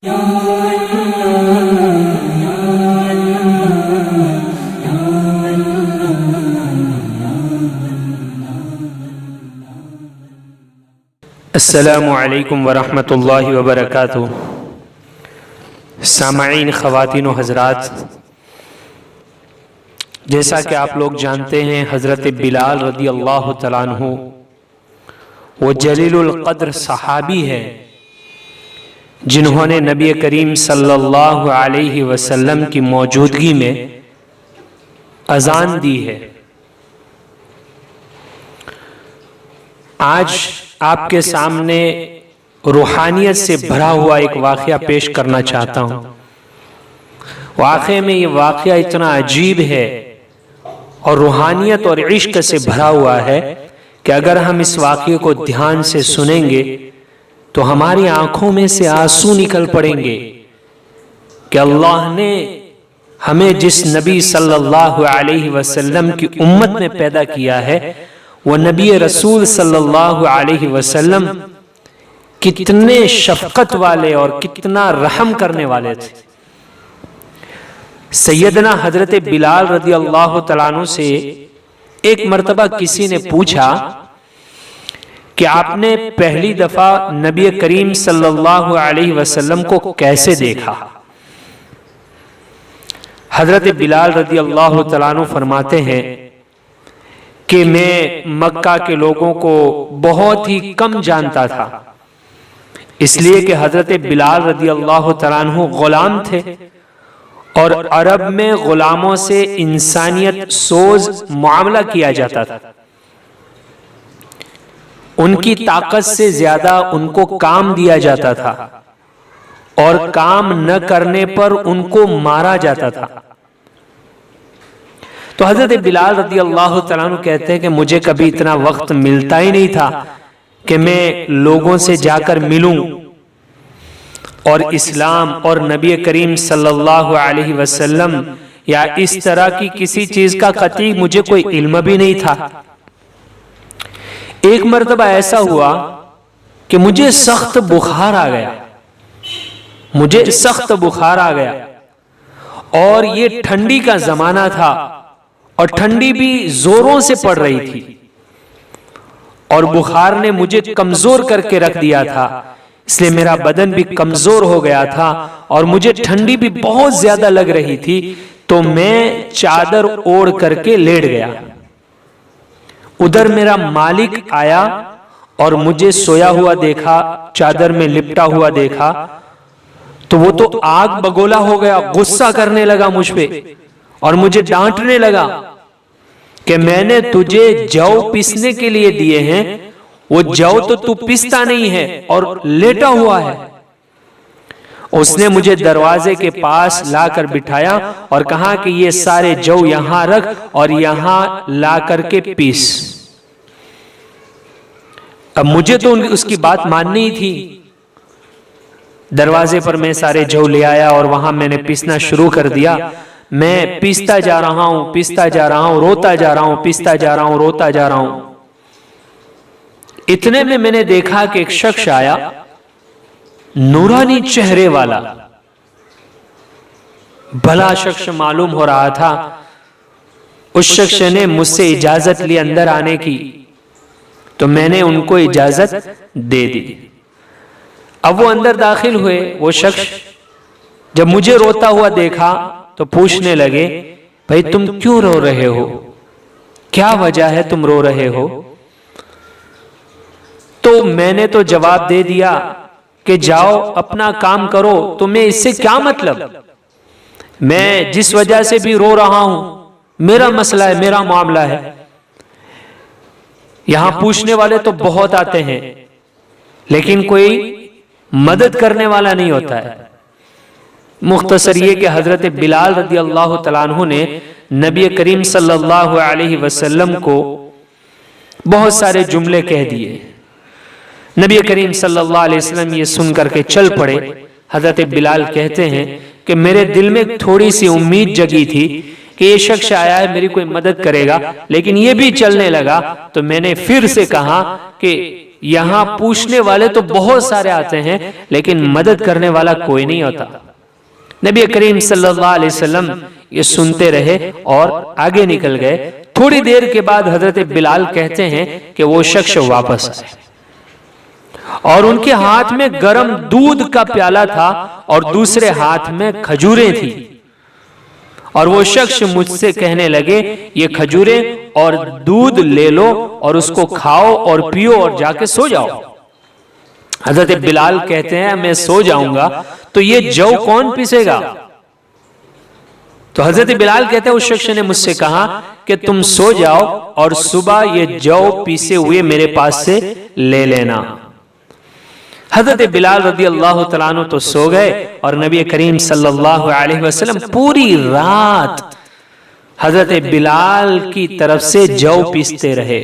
अस्सलामु अलैकुम वरहमतुल्लाहि वबरकातुहू। सामाईन, ख़वातीन व हज़रात, जैसा कि आप लोग जानते हैं, हज़रत बिलाल रदी अल्लाह तआला अन्हु वो जलीलुल क़द्र सहाबी है जिन्होंने नबी करीम सल्लल्लाहु अलैहि वसल्लम की मौजूदगी में अज़ान दी है। आज आपके सामने रूहानियत से भरा हुआ एक वाक़या पेश करना चाहता हूँ। वाक़े में ये वाक़या इतना अजीब है और रूहानियत और इश्क से भरा हुआ है कि अगर हम इस वाक़े को ध्यान से सुनेंगे तो हमारी आंखों में से आंसू निकल पड़ेंगे कि अल्लाह ने हमें जिस नबी सल्लल्लाहु अलैहि वसल्लम की उम्मत में पैदा किया है, वो नबी रसूल सल्लल्लाहु अलैहि वसल्लम कितने शफकत वाले और कितना रहम करने वाले थे। सैयदना हजरत बिलाल रदी अल्लाह तआला अन्हु से एक मर्तबा किसी ने पूछा कि आपने पहली दफा नबी करीम सल्लल्लाहु अलैहि वसल्लम को कैसे देखा। हजरत बिलाल रदी अल्लाह तआला अन्हु फरमाते हैं कि मैं मक्का के लोगों को बहुत ही कम जानता था, इसलिए कि हजरत बिलाल रदी अल्लाह तआला अन्हु गुलाम थे और अरब में गुलामों से इंसानियत सोज मामला किया जाता था। उनकी ताकत से ज्यादा उनको काम दिया जाता था और काम न करने पर उनको मारा जाता था। तो हजरत बिलाल रदी अल्लाह तआला अन्हु कहते हैं कि मुझे कभी इतना वक्त मिलता ही नहीं था कि मैं लोगों से जाकर मिलूं और इस्लाम और नबी करीम सल्लल्लाहु अलैहि वसल्लम या इस तरह की किसी चीज का कतई मुझे कोई इल्म भी नहीं था। एक मर्तबा ऐसा हुआ कि मुझे सख्त बुखार आ गया, मुझे सख्त बुखार आ गया और ये ठंडी का जमाना था और ठंडी भी जोरों से पड़ रही थी और बुखार ने मुझे कमजोर करके रख दिया था, इसलिए मेरा बदन भी कमजोर हो गया था और मुझे ठंडी भी बहुत ज्यादा लग रही थी। तो मैं चादर ओढ़ करके लेट गया। उधर मेरा मालिक आया और मुझे सोया हुआ देखा, चादर में लिपटा हुआ देखा, तो वो तो आग बगोला हो गया, गुस्सा करने लगा मुझ पे और मुझे डांटने लगा कि मैंने तुझे जौ पीसने के लिए दिए हैं, वो जौ तो तू पीसता नहीं है और लेटा हुआ है। उसने मुझे दरवाजे के पास लाकर बिठाया और कहा कि ये सारे जौ यहां रख और यहां ला करके पीस। अब मुझे तो उसकी बात माननी ही थी। दरवाजे पर मैं सारे जौ ले आया और वहां मैंने पीसना शुरू कर दिया। मैं पीसता जा रहा हूं, पीसता जा रहा हूं, रोता जा रहा हूं, पीसता जा रहा हूं, रोता जा रहा हूं। इतने में मैंने देखा कि एक शख्स आया, नूरानी चेहरे वाला, भला शख्स मालूम हो रहा था। उस शख्स ने मुझसे इजाजत ली अंदर आने की, तो मैंने उनको इजाजत दे दी। अब वो अंदर दाखिल हुए। वो शख्स जब मुझे रोता हुआ देखा तो पूछने लगे, भाई तुम क्यों रो रहे हो, क्या वजह है तुम रो रहे हो। तो मैंने तो जवाब दे दिया कि जाओ अपना काम करो, तुम्हें इससे क्या मतलब। मैं जिस वजह से भी रो रहा हूं मेरा मसला है, मेरा मामला है। यहां पूछने वाले तो बहुत आते हैं लेकिन कोई मदद करने वाला नहीं होता है। मुख्तसर ये कि हजरत बिलाल रदी अल्लाह तआला अन्हु ने नबी करीम सल्लल्लाहु अलैहि वसल्लम को बहुत सारे जुमले कह दिए। नबी करीम सल्लल्लाहु अलैहि वसल्लम ये सुन करके चल पड़े। हजरत बिलाल कहते हैं कि मेरे दिल में थोड़ी सी उम्मीद जगी थी कि ये शख्स आया है मेरी कोई मदद करेगा, लेकिन ये भी चलने लगा। तो मैंने फिर से कहा कि यहां पूछने वाले तो बहुत सारे आते हैं, लेकिन मदद करने वाला कोई नहीं होता। नबी करीम सल्लल्लाहु अलैहि वसल्लम ये सुनते रहे और आगे निकल गए। थोड़ी देर के बाद हजरत बिलाल कहते हैं कि वो शख्स वापस आए और उनके हाथ में गर्म दूध का प्याला था और दूसरे हाथ में खजूरें थी, और वो शख्स मुझसे कहने लगे, ये खजूरें और दूध ले लो और उसको खाओ और पियो और जाके सो जाओ। हजरत बिलाल कहते हैं मैं सो जाऊंगा तो ये जौ कौन पीसेगा? तो हजरत बिलाल कहते हैं उस शख्स ने मुझसे कहा कि तुम सो जाओ और सुबह ये जौ पीसे हुए मेरे पास से ले लेना। हजरत बिलाल रदी अल्लाह तआला अन्हु तो सो गए और नबी करीम सल्लल्लाहु अलैहि वसल्लम पूरी रात हजरत बिलाल की तरफ से जौ पीसते रहे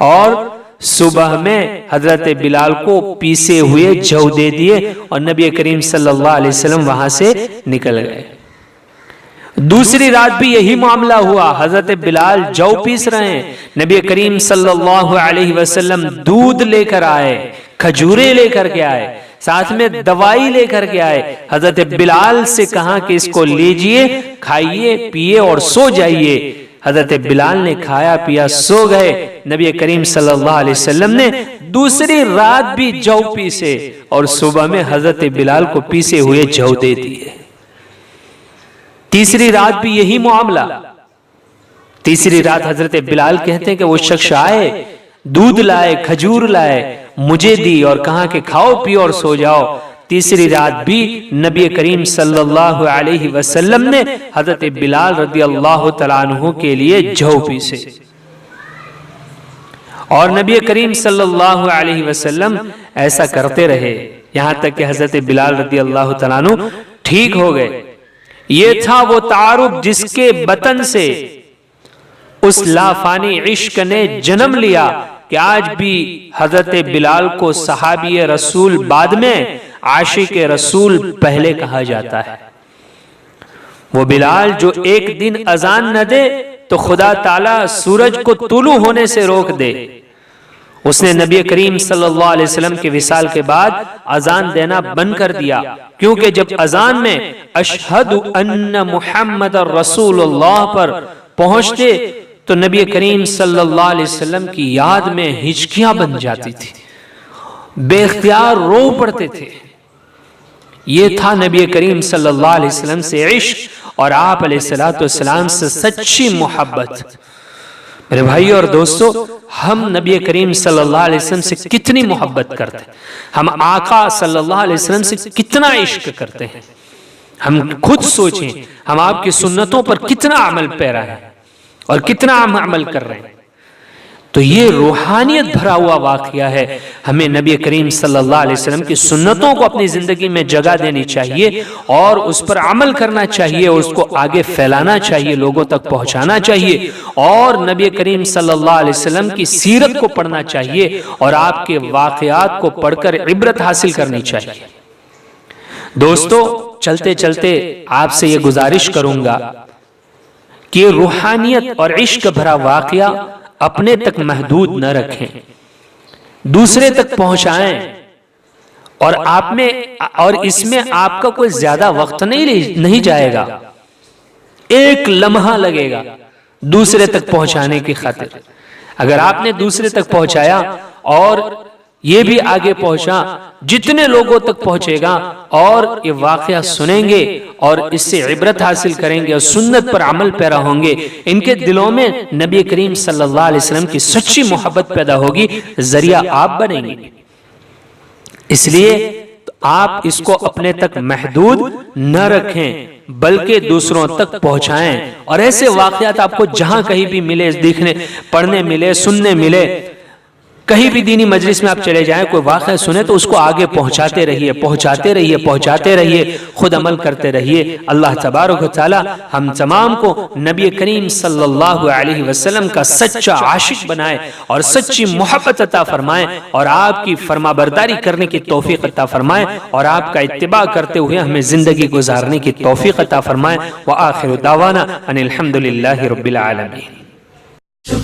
और सुबह में हजरत बिलाल को पीसे हुए जौ दे दिए और नबी करीम सल्लल्लाहु अलैहि वसल्लम वहां से निकल गए। दूसरी रात भी यही मामला हुआ। हजरत बिलाल जौ पीस रहे हैं, नबी करीम सल्लल्लाहु अलैहि वसल्लम दूध लेकर आए, खजूरें लेकर के आए, साथ में दवाई लेकर के आए। हजरत बिलाल से कहा कि इसको लीजिए, खाइए, पिए और सो जाइए। हजरत बिलाल ने खाया पिया सो गए। नबी करीम सल्लल्लाहु अलैहि वसल्लम ने दूसरी रात भी जौ पीसे और सुबह में हजरत बिलाल को पीसे हुए जौ दे दिए। तीसरी रात भी यही मामला। तीसरी रात हजरत बिलाल कहते हैं कि वो शख्स आए, दूध लाए, खजूर लाए, मुझे दी और कहा कि खाओ पियो और सो जाओ। तीसरी रात भी नबी करीम सल्लल्लाहु अलैहि वसल्लम ने हजरत बिलाल रदी अल्लाह तआला अन्हु के लिए जौ पीसे और नबी करीम सल्लल्लाहु अलैहि वसल्लम ऐसा करते रहे यहां तक कि हजरत बिलाल रदी अल्लाह तआला अन्हु ठीक हो गए। ये था वो तारुफ जिसके बतन से उस लाफानी इश्क ने जन्म लिया कि आज भी हजरत बिलाल को सहाबी रसूल बाद में आशिक रसूल पहले कहा जाता है। वो बिलाल जो एक दिन अजान न दे तो खुदा ताला सूरज को तुलू होने से रोक दे, उसने नबी करीम सल्लल्लाहु अलैहि वसल्लम के विसाल के बाद अजान देना बंद कर दिया, क्योंकि जब अजान में अशहदु अन्ना मुहम्मदर रसूलुल्लाह पर पहुंचते तो नबी करीम सल्लल्लाहु अलैहि वसल्लम की याद में हिचकियां बन जाती थी, बेख्तियार रो पड़ते थे। ये था नबी करीम सल्लल्लाहु अलैहि वसल्लम से इश्क और आप अलैहिस्सलातु वस्सलाम से सच्ची मोहब्बत। मेरे भाई और दोस्तों, हम नबी करीम सल्लल्लाहु अलैहि वसल्लम से कितनी मोहब्बत करते हैं, हम आका सल्लल्लाहु अलैहि वसल्लम से कितना इश्क करते हैं। हम खुद सोचें, हम आपकी सुन्नतों पर कितना अमल पैरा है और कितना हम अमल कर रहे हैं। तो ये रूहानियत भरा हुआ वाकया है। हमें नबी करीम सल्लल्लाहु अलैहि वसल्लम की सुन्नतों को अपनी जिंदगी में जगह देनी चाहिए और उस पर अमल करना चाहिए, उसको आगे फैलाना चाहिए, लोगों तक पहुंचाना चाहिए और नबी करीम सल्लल्लाहु अलैहि वसल्लम की सीरत को पढ़ना चाहिए और आपके वाकयात को पढ़कर इबरत हासिल करनी चाहिए। दोस्तों, चलते चलते आपसे ये गुजारिश करूंगा कि रूहानियत और इश्क भरा वाकया अपने तक महदूद न रखें, दूसरे तक पहुंचाएं और आप में और इसमें आपका कोई ज्यादा वक्त नहीं जाएगा, एक लम्हा लगेगा दूसरे तक पहुंचाने की खातिर। अगर आपने दूसरे तक पहुंचाया और ये भी आगे पहुंचा, जितने लोगों तक पहुंचेगा और ये वाकया सुनेंगे और इससे इबरत हासिल करेंगे और सुन्नत पर अमल पैरा होंगे, इनके दिलों में नबी करीम सल्लल्लाहु अलैहि वसल्लम की सच्ची मोहब्बत पैदा होगी, जरिया आप बनेंगे। इसलिए तो आप इसको अपने तक महदूद न रखें बल्कि दूसरों तक पहुंचाएं और ऐसे वाकयात आपको जहां कहीं भी मिले, देखने पढ़ने मिले, सुनने मिले, कहीं भी दीनी मजलिस में आप चले जाएं, कोई वाक़या सुने तो उसको आगे पहुंचाते रहिए, पहुंचाते रहिए, पहुंचाते रहिए, खुद अमल करते रहिए। अल्लाह तबारक व तआला हम तमाम को नबी करीम सल्लल्लाहु अलैहि वसल्लम का सच्चा आशिक बनाए और सच्ची मोहब्बत अता फरमाए और आपकी फरमाबरदारी करने की तौफीक अता फरमाए और आपका इत्तिबा करते हुए हमें जिंदगी गुजारने की तौफीक अता फरमाए। व आखिरु दावाना अनिल हम्दुलिल्लाहि रब्बिल आलमीन।